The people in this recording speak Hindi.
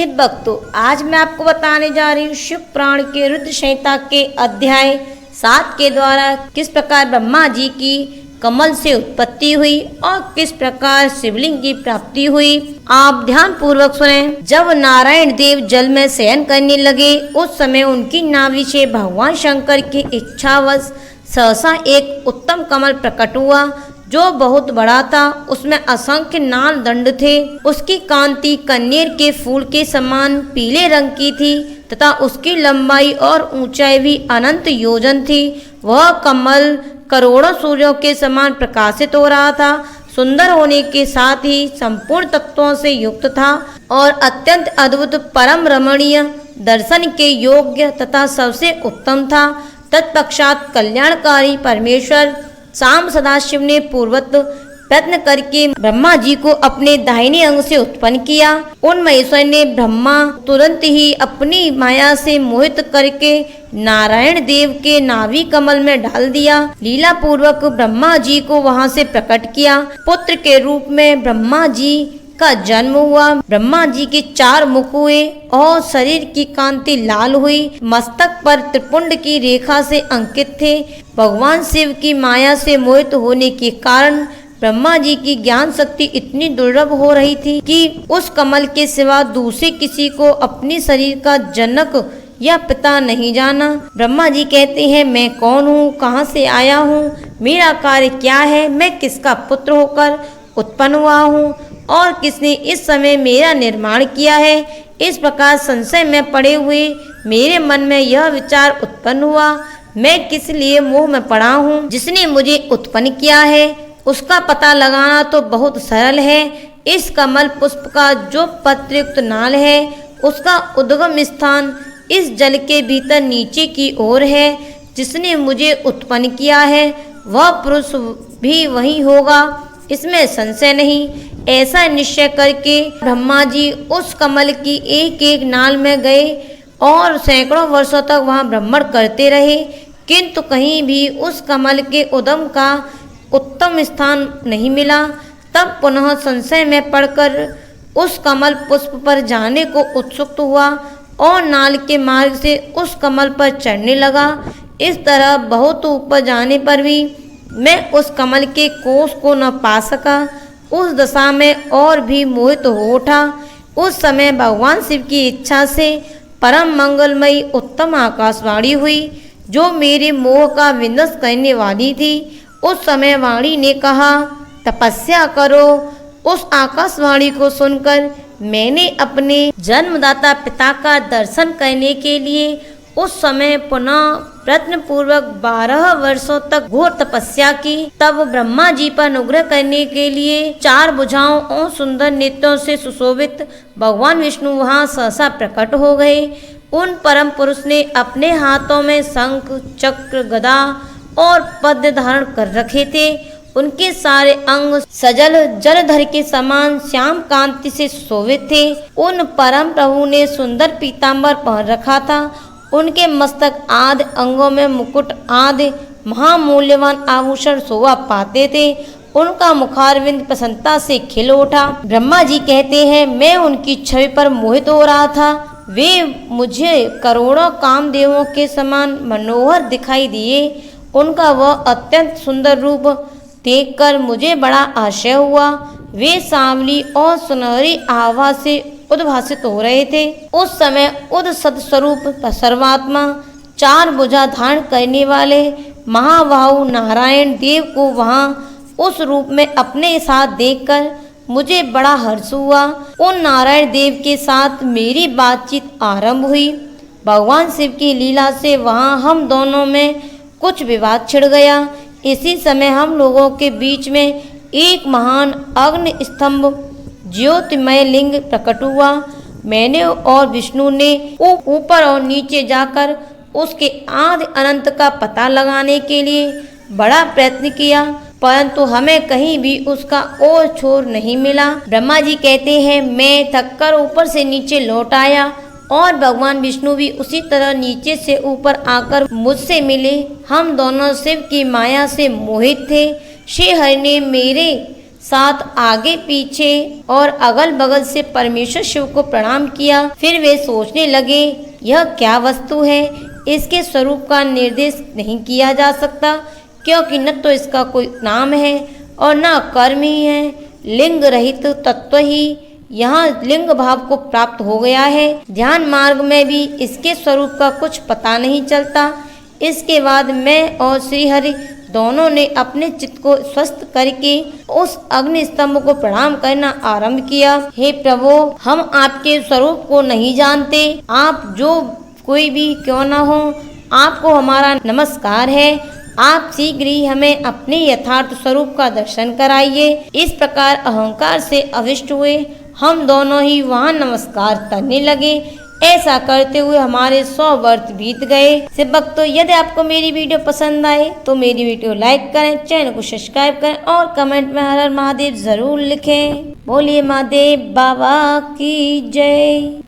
भक्तों, आज मैं आपको बताने जा रही हूँ शिव पुराण के रुद्र संहिता के अध्याय 7 के द्वारा किस प्रकार ब्रह्मा जी की कमल से उत्पत्ति हुई और किस प्रकार शिवलिंग की प्राप्ति हुई। आप ध्यान पूर्वक सुने। जब नारायण देव जल में शयन करने लगे, उस समय उनकी नाभि से भगवान शंकर की इच्छावश सहसा एक उत्तम कमल प्रकट हुआ, जो बहुत बड़ा था। उसमें असंख्य नाल दंड थे। उसकी कांति कन्नेर के फूल के समान पीले रंग की थी तथा उसकी लंबाई और ऊंचाई भी अनंत योजन थी। वह कमल करोड़ों सूर्यों के समान प्रकाशित हो रहा था। सुंदर होने के साथ ही संपूर्ण तत्वों से युक्त था और अत्यंत अद्भुत परम रमणीय दर्शन के योग्य तथा सबसे उत्तम था। तत्पश्चात कल्याणकारी परमेश्वर शाम सदाशिव ने पूर्वत प्रयत्न करके ब्रह्मा जी को अपने दाहिने अंग से उत्पन्न किया। उन महेश्वर ने ब्रह्मा तुरंत ही अपनी माया से मोहित करके नारायण देव के नाभि कमल में डाल दिया। लीला पूर्वक ब्रह्मा जी को वहां से प्रकट किया। पुत्र के रूप में ब्रह्मा जी का जन्म हुआ। ब्रह्मा जी के 4 मुख हुए और शरीर की कांति लाल हुई। मस्तक पर त्रिपुंड की रेखा से अंकित थे। भगवान शिव की माया से मोहित होने के कारण ब्रह्मा जी की ज्ञान शक्ति इतनी दुर्लभ हो रही थी कि उस कमल के सिवा दूसरे किसी को अपने शरीर का जनक या पिता नहीं जाना। ब्रह्मा जी कहते हैं, मैं कौन हूँ, कहाँ से आया हूँ, मेरा कार्य क्या है, मैं किसका पुत्र होकर उत्पन्न हुआ हूँ और किसने इस समय मेरा निर्माण किया है। इस प्रकार संशय में पड़े हुए मेरे मन में यह विचार उत्पन्न हुआ, मैं किस लिए मोह में पड़ा हूँ। जिसने मुझे उत्पन्न किया है उसका पता लगाना तो बहुत सरल है। इस कमल पुष्प का जो पत्रयुक्त नाल है उसका उद्गम स्थान इस जल के भीतर नीचे की ओर है। जिसने मुझे उत्पन्न किया है वह पुरुष भी वही होगा, इसमें संशय नहीं। ऐसा निश्चय करके ब्रह्मा जी उस कमल की एक एक नाल में गए और सैकड़ों वर्षों तक वहां भ्रमण करते रहे, किंतु कहीं भी उस कमल के उद्गम का उत्तम स्थान नहीं मिला। तब पुनः संशय में पड़कर उस कमल पुष्प पर जाने को उत्सुक हुआ और नाल के मार्ग से उस कमल पर चढ़ने लगा। इस तरह बहुत ऊपर जाने पर भी मैं उस कमल के कोष को न पा सका। उस दशा में और भी मोहित हो उठा। उस समय भगवान शिव की इच्छा से परम मंगलमयी उत्तम आकाशवाणी हुई, जो मेरे मोह का विनाश करने वाली थी। उस समय वाणी ने कहा, तपस्या करो। उस आकाशवाणी को सुनकर मैंने अपने जन्मदाता पिता का दर्शन करने के लिए उस समय पुनः प्रयत्न पूर्वक 12 वर्षों तक घोर तपस्या की। तब ब्रह्मा जी पर अनुग्रह करने के लिए 4 भुजाओं और सुंदर नेत्रों से सुशोभित भगवान विष्णु वहां सहसा प्रकट हो गए। उन परम पुरुष ने अपने हाथों में शंख, चक्र, गदा और पद्म धारण कर रखे थे। उनके सारे अंग सजल जलधर के समान श्याम कांति से सुशोभित थे। उन परम प्रभु ने सुंदर पीतांबर पहन रखा था। उनके मस्तक आदि अंगों में मुकुट आदि महामूल्यवान आभूषण शोभा पाते थे। उनका मुखारविंद प्रसन्नता से खिल उठा। ब्रह्मा जी कहते हैं, मैं उनकी छवि पर मोहित हो रहा था। वे मुझे करोड़ों कामदेवों के समान मनोहर दिखाई दिए। उनका वह अत्यंत सुंदर रूप देखकर मुझे बड़ा आश्चर्य हुआ। वे सांवली और सुनहरी आभा से उद्भासित हो रहे थे। उस समय उद सदस्वरूप सर्वात्मा 4 भुजा धारण करने वाले महाबाहु नारायण देव को वहां उस रूप में अपने साथ देखकर मुझे बड़ा हर्ष हुआ। उन नारायण देव के साथ मेरी बातचीत आरंभ हुई। भगवान शिव की लीला से वहां हम दोनों में कुछ विवाद छिड़ गया। इसी समय हम लोगों के बीच में एक महान अग्नि स्तंभ ज्योतिमय लिंग प्रकट हुआ। मैंने और विष्णु ने ऊपर और नीचे जाकर उसके आदि अनंत का पता लगाने के लिए बड़ा प्रयत्न किया, परंतु हमें कहीं भी उसका ओर छोर नहीं मिला। ब्रह्मा जी कहते हैं, मैं थककर ऊपर से नीचे लौट आया और भगवान विष्णु भी उसी तरह नीचे से ऊपर आकर मुझसे मिले। हम दोनों शिव की माया से मोहित थे। श्री हरि ने मेरे साथ आगे पीछे और अगल बगल से परमेश्वर शिव को प्रणाम किया। फिर वे सोचने लगे, यह क्या वस्तु है, इसके स्वरूप का निर्देश नहीं किया जा सकता, क्योंकि न तो इसका कोई नाम है और न कर्म ही है। लिंग रहित तत्व ही यहाँ लिंग भाव को प्राप्त हो गया है। ध्यान मार्ग में भी इसके स्वरूप का कुछ पता नहीं चलता। इसके बाद मैं और श्रीहरि दोनों ने अपने चित्त को स्वस्थ करके उस अग्नि स्तंभ को प्रणाम करना आरंभ किया। हे प्रभु, हम आपके स्वरूप को नहीं जानते, आप जो कोई भी क्यों न हो, आपको हमारा नमस्कार है। आप शीघ्र ही हमें अपने यथार्थ स्वरूप का दर्शन कराइए। इस प्रकार अहंकार से अविष्ट हुए हम दोनों ही वहाँ नमस्कार करने लगे। ऐसा करते हुए हमारे 100 वर्ष बीत गए। से भक्तों, यदि आपको मेरी वीडियो पसंद आए तो मेरी वीडियो लाइक करें, चैनल को सब्सक्राइब करें और कमेंट में हर हर महादेव जरूर लिखें। बोलिए महादेव बाबा की जय।